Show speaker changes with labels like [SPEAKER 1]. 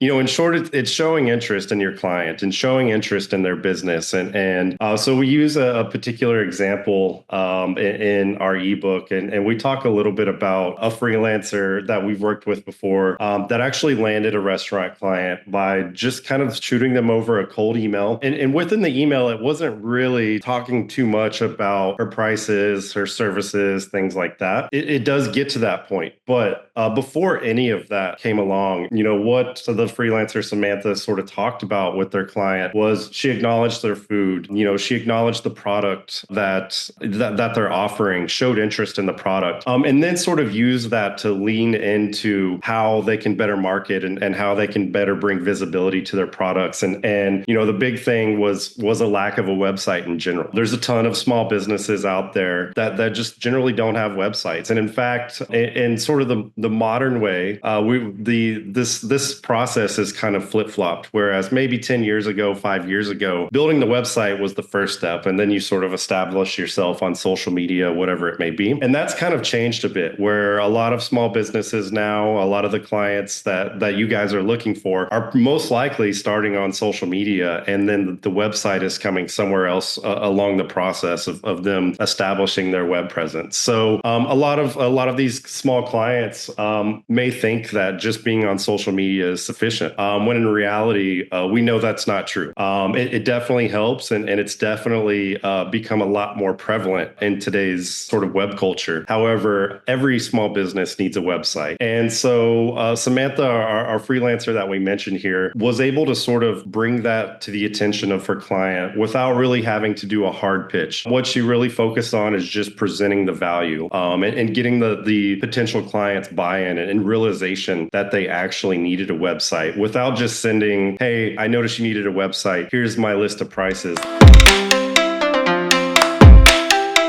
[SPEAKER 1] In short, it's showing interest in your client and showing interest in their business. And so we use a particular example in our ebook, and we talk a little bit about a freelancer that we've worked with before that actually landed a restaurant client by just kind of shooting them over a cold email. And within the email, it wasn't really talking too much about her prices, her services, things like that. It does get to that point. But before any of that came along, what the freelancer Samantha sort of talked about with their client was she acknowledged their food. She acknowledged the product that they're offering, showed interest in the product, and then sort of used that to lean into how they can better market and how they can better bring visibility to their products. And the big thing was a lack of a website in general. There's a ton of small businesses out there that just generally don't have websites. And in fact, in sort of the modern way, this process is kind of flip-flopped. Whereas maybe 10 years ago, 5 years ago, building the website was the first step, and then you sort of establish yourself on social media, whatever it may be. And that's kind of changed a bit, where a lot of small businesses now, a lot of the clients that you guys are looking for are most likely starting on social media, and then the website is coming somewhere else along the process of them establishing their web presence. So a lot of these small clients may think that just being on social media is sufficient, when in reality, we know that's not true. It definitely helps, and it's definitely become a lot more prevalent in today's sort of web culture. However, every small business needs a website. And so Samantha, our freelancer that we mentioned here, was able to sort of bring that to the attention of her client without really having to do a hard pitch. What she really focused on is just presenting the value, and getting the potential clients buy-in and realization that they actually needed a website without just sending, hey, I noticed you needed a website. Here's my list of prices.